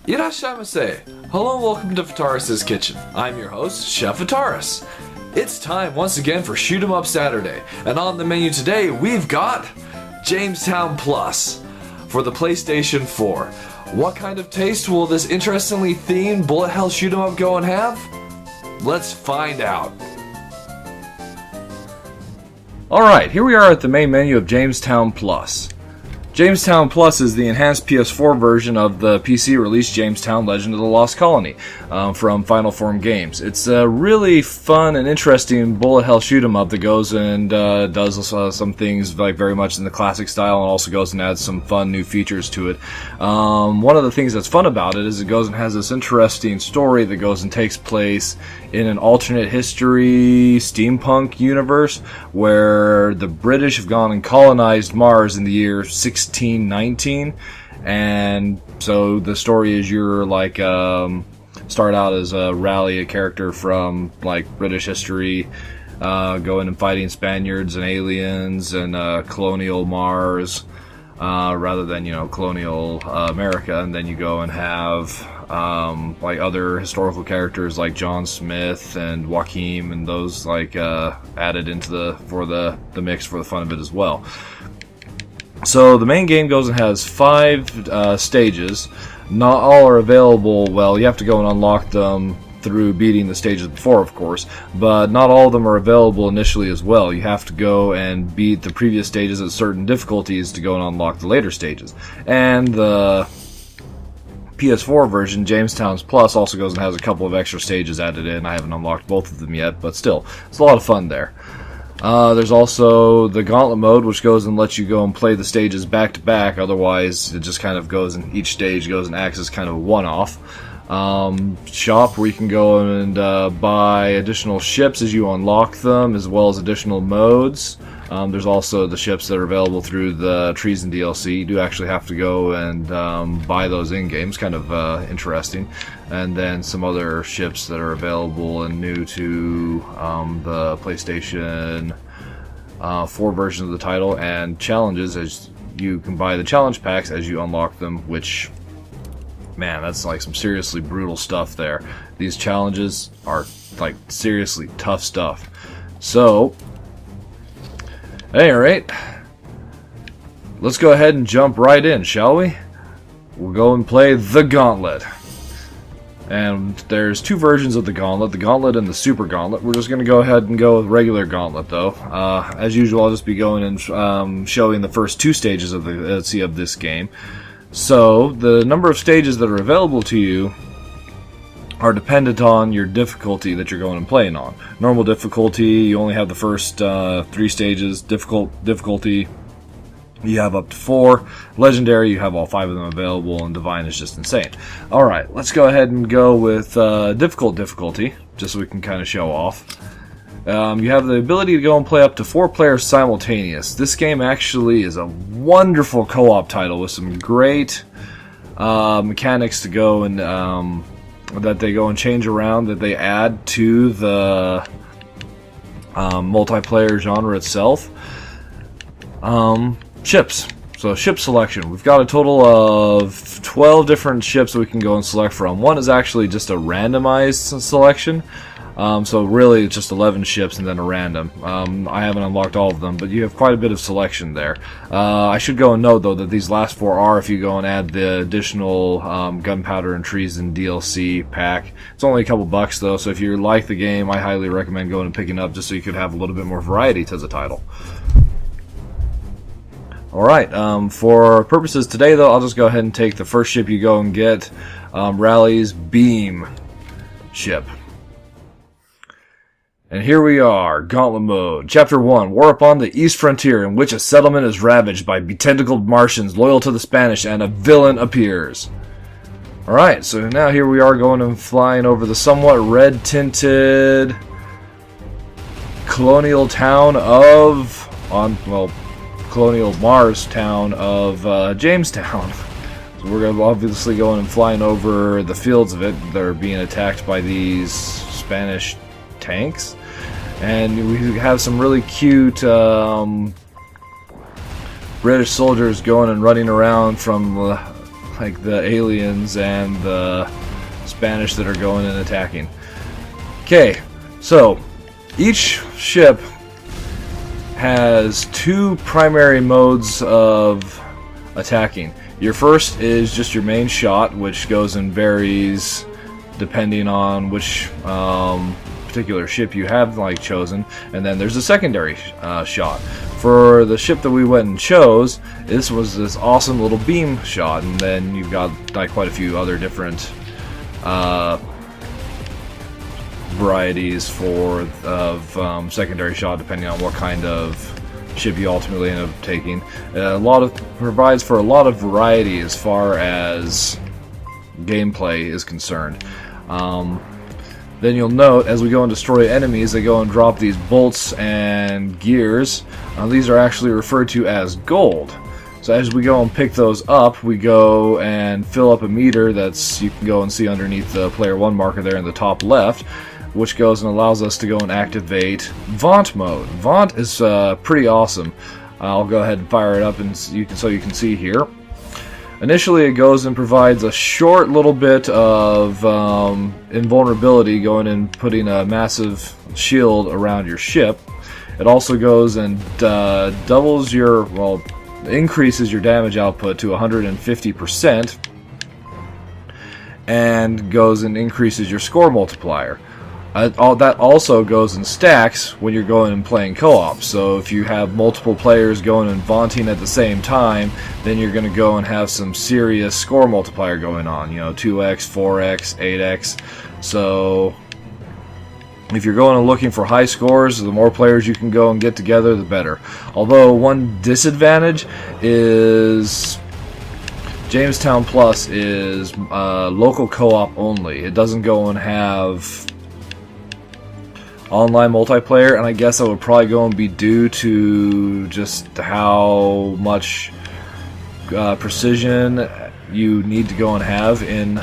Irashaimase! Hello and welcome to Fitaurus' Kitchen. I'm your host, Chef Fitaurus. It's time once again for Shoot 'em Up Saturday, and on the menu today we've got Jamestown Plus for the PlayStation 4. What kind of taste will this interestingly themed bullet hell shoot 'em up go and have? Let's find out. Alright, here we are at the main menu of Jamestown Plus. Jamestown Plus is the enhanced PS4 version of the PC release Jamestown Legend of the Lost Colony from Final Form Games. It's a really fun and interesting bullet hell shoot 'em up that goes and does some things like very much in the classic style, and also goes and adds some fun new features to it. One of the things that's fun about it is it goes and has this interesting story that goes and takes place in an alternate history steampunk universe where the British have gone and colonized Mars in the year 1619, and so the story is you're like start out as a character from like British history, going and fighting Spaniards and aliens and colonial Mars rather than colonial America, and then you go and have like other historical characters like John Smith and Joachim and those like added into the mix for the fun of it as well. So the main game goes and has 5 stages. Not all are available. Well, you have to go and unlock them through beating the stages before, of course, but not all of them are available initially as well. You have to go and beat the previous stages at certain difficulties to go and unlock the later stages. And the PS4 version, Jamestown's Plus, also goes and has a couple of extra stages added in. I haven't unlocked both of them yet, but still, it's a lot of fun there. There's also the Gauntlet mode, which goes and lets you go and play the stages back to back. Otherwise, it just kind of goes and each stage goes and acts as kind of a one-off. Shop, where you can go and buy additional ships as you unlock them, as well as additional modes. There's also the ships that are available through the Treason DLC. You do actually have to go and buy those in-game. It's kind of interesting. And then some other ships that are available and new to the PlayStation 4 version of the title, and challenges, as you can buy the challenge packs as you unlock them, which, man, that's like some seriously brutal stuff there. These challenges are like seriously tough stuff. So, at any rate, let's go ahead and jump right in, shall we? We'll go and play the Gauntlet. And there's 2 versions of the Gauntlet and the Super Gauntlet. We're just going to go ahead and go with regular Gauntlet, though. As usual, I'll just be going and showing the first 2 stages of this game. So, the number of stages that are available to you are dependent on your difficulty that you're going and playing on. Normal difficulty, you only have the first 3 stages. Difficulty, you have up to 4. Legendary, you have all 5 of them available, and Divine is just insane. Alright, let's go ahead and go with difficulty, just so we can kind of show off. You have the ability to go and play up to 4 players simultaneous. This game actually is a wonderful co-op title with some great mechanics to go and that they go and change around, that they add to the multiplayer genre itself. Ships. So ship selection. We've got a total of 12 different ships that we can go and select from. One is actually just a randomized selection. So really it's just 11 ships and then a random. I haven't unlocked all of them, but you have quite a bit of selection there. I should go and note, though, that these last 4 are if you go and add the additional Gunpowder and Treason DLC pack. It's only a couple bucks, though, so if you like the game, I highly recommend going and picking it up just so you could have a little bit more variety to the title. Alright, for purposes today, though, I'll just go ahead and take the first ship you go and get, Raleig's Beam ship. And here we are, Gauntlet Mode. Chapter 1, War upon the East Frontier, in which a settlement is ravaged by betentacled Martians loyal to the Spanish, and a villain appears. Alright, so now here we are going and flying over the somewhat red-tinted colonial town of, colonial Mars town of Jamestown. So we're going to obviously going and flying over the fields of it. They're being attacked by these Spanish tanks, and we have some really cute British soldiers going and running around from like the aliens and the Spanish that are going and attacking. Okay, so each ship has two primary modes of attacking. Your first is just your main shot, which goes and varies depending on which particular ship you have chosen, and then there's a secondary shot. For the ship that we went and chose, this was this awesome little beam shot, and then you've got quite a few other different varieties of secondary shot, depending on what kind of ship you ultimately end up taking. Provides for a lot of variety as far as gameplay is concerned. Then you'll note, as we go and destroy enemies, they go and drop these bolts and gears. These are actually referred to as gold. So as we go and pick those up, we go and fill up a meter that's, you can go and see underneath the player 1 marker there in the top left, which goes and allows us to go and activate Vaunt mode. Vaunt is pretty awesome. I'll go ahead and fire it up and so you can see here. Initially, it goes and provides a short little bit of invulnerability, going and putting a massive shield around your ship. It also goes and increases your damage output to 150%, and goes and increases your score multiplier. That also goes and stacks when you're going and playing co-op. So if you have multiple players going and vaunting at the same time, then you're going to go and have some serious score multiplier going on. 2x, 4x, 8x. So if you're going and looking for high scores, the more players you can go and get together, the better. Although one disadvantage is Jamestown Plus is local co-op only. It doesn't go and have online multiplayer, and I guess that would probably go and be due to just how much precision you need to go and have in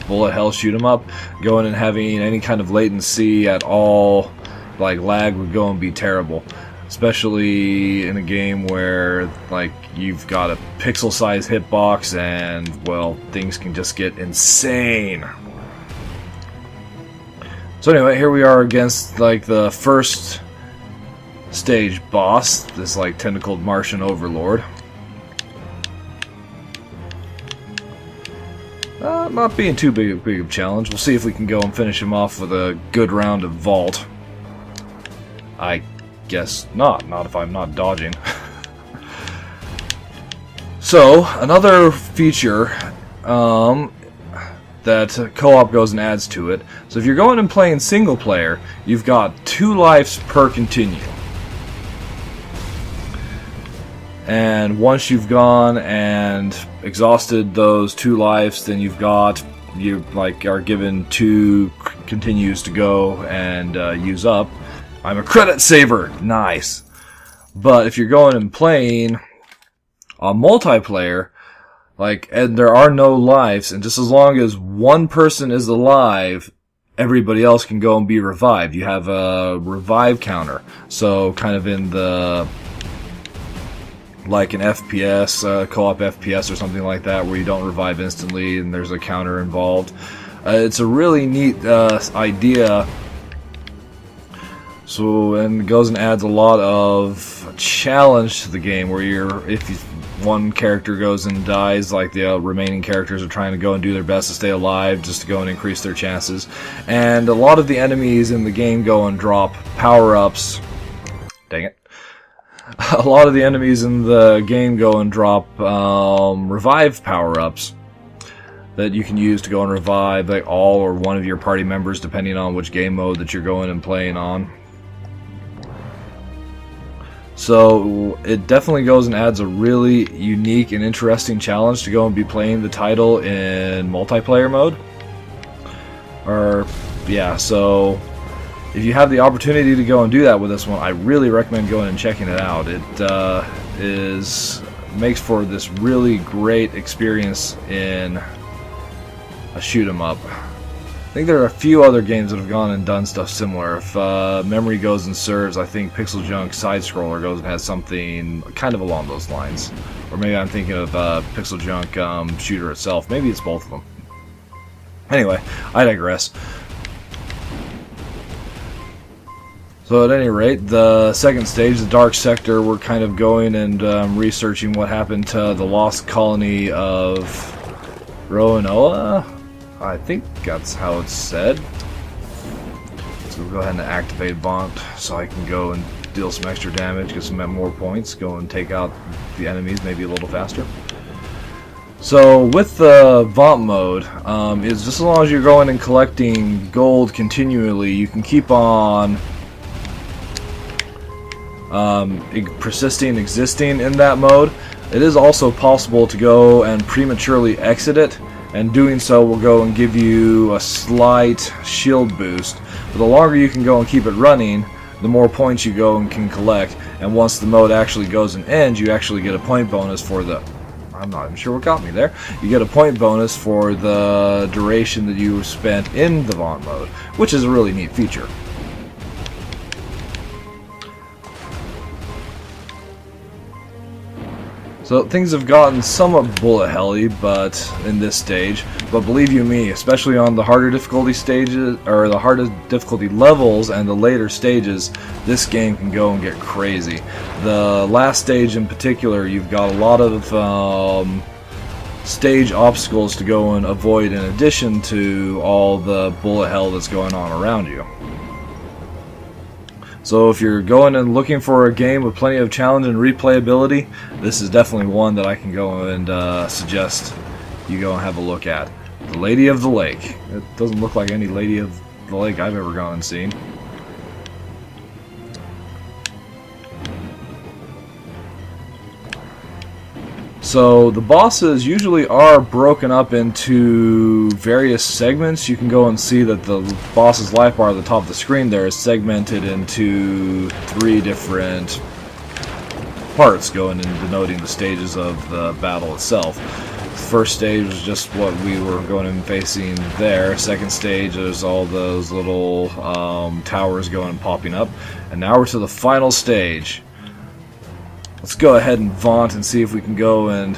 bullet hell shoot 'em up. Going and having any kind of latency at all, like lag, would go and be terrible, especially in a game where you've got a pixel size hitbox and, well, things can just get insane. So anyway, here we are against the first stage boss, this tentacled Martian overlord. Not being too big of a challenge. We'll see if we can go and finish him off with a good round of vault. I guess not if I'm not dodging. So another feature that co-op goes and adds to it. So if you're going and playing single player, you've got 2 lives per continue. And once you've gone and exhausted those 2 lives, then you are given 2 continues to go and use up. I'm a credit saver, nice. But if you're going and playing a multiplayer, and there are no lives, and just as long as one person is alive, everybody else can go and be revived. You have a revive counter. So kind of in the an FPS, co-op FPS or something like that, where you don't revive instantly and there's a counter involved. It's a really neat idea. So, and it goes and adds a lot of challenge to the game, where one character goes and dies, the remaining characters are trying to go and do their best to stay alive, just to go and increase their chances. And a lot of the enemies in the game go and drop power-ups. Dang it. A lot of the enemies in the game go and drop revive power-ups that you can use to go and revive all or one of your party members, depending on which game mode that you're going and playing on. So it definitely goes and adds a really unique and interesting challenge to go and be playing the title in multiplayer mode. So if you have the opportunity to go and do that with this one, I really recommend going and checking it out. It makes for this really great experience in a shoot 'em up. I think there are a few other games that have gone and done stuff similar. If memory goes and serves, I think Pixel Junk Side Scroller goes and has something kind of along those lines. Or maybe I'm thinking of Pixel Junk Shooter itself. Maybe it's both of them. Anyway, I digress. So at any rate, the second stage, the Dark Sector, we're kind of going and researching what happened to the lost colony of Roanoa. I think that's how it's said. So we'll go ahead and activate Vaunt so I can go and deal some extra damage, get some more points, go and take out the enemies maybe a little faster. So with the Vaunt mode, is just as long as you're going and collecting gold continually, you can keep on existing in that mode. It is also possible to go and prematurely exit it, and doing so will go and give you a slight shield boost. But the longer you can go and keep it running, the more points you go and can collect, and once the mode actually goes and ends, you actually get a point bonus for the... I'm not even sure what got me there. You get a point bonus for the duration that you spent in the Vaunt mode, which is a really neat feature. So things have gotten somewhat bullet helly, but in this stage. But believe you me, especially on the harder difficulty stages, or the hardest difficulty levels and the later stages, this game can go and get crazy. The last stage in particular, you've got a lot of stage obstacles to go and avoid in addition to all the bullet hell that's going on around you. So if you're going and looking for a game with plenty of challenge and replayability, this is definitely one that I can go and suggest you go and have a look at. The Lady of the Lake. It doesn't look like any Lady of the Lake I've ever gone and seen. So the bosses usually are broken up into various segments. You can go and see that the boss's life bar at the top of the screen there is segmented into 3 different parts, going and denoting the stages of the battle itself. The first stage was just what we were going and facing there. Second stage, there's all those little towers going and popping up. And now we're to the final stage. Let's go ahead and Vaunt and see if we can go and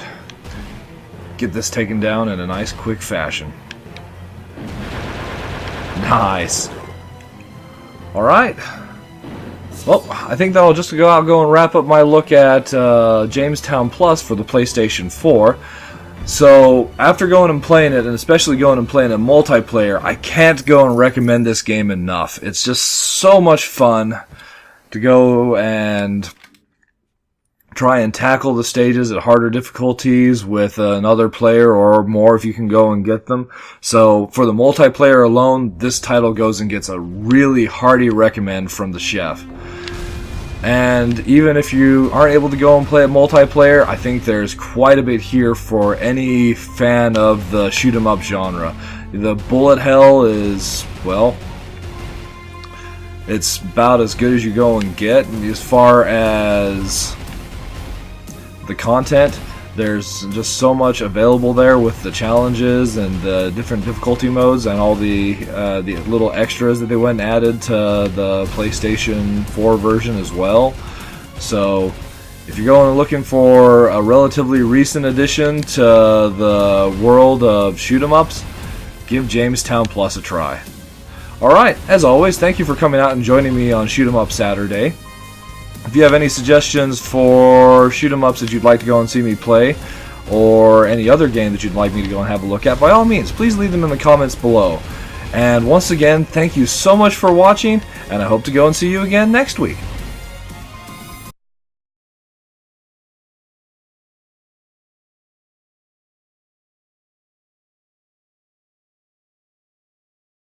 get this taken down in a nice quick fashion. Nice. Alright. Well, I think that'll just go and wrap up my look at Jamestown Plus for the PlayStation 4. So, after going and playing it, and especially going and playing it multiplayer, I can't go and recommend this game enough. It's just so much fun to go and try and tackle the stages at harder difficulties with another player or more if you can go and get them. So for the multiplayer alone, this title goes and gets a really hearty recommend from the chef. And even if you aren't able to go and play it multiplayer, I think there's quite a bit here for any fan of the shoot 'em up genre. The bullet hell is, well, it's about as good as you go and get. And as far as the content, there's just so much available there with the challenges and the different difficulty modes and all the little extras that they went and added to the PlayStation 4 version as well. So if you're going and looking for a relatively recent addition to the world of shoot 'em ups, give Jamestown Plus a try. Alright, as always, thank you for coming out and joining me on Shoot 'em Up Saturday. If you have any suggestions for shoot 'em ups that you'd like to go and see me play, or any other game that you'd like me to go and have a look at, by all means, please leave them in the comments below. And once again, thank you so much for watching, and I hope to go and see you again next week.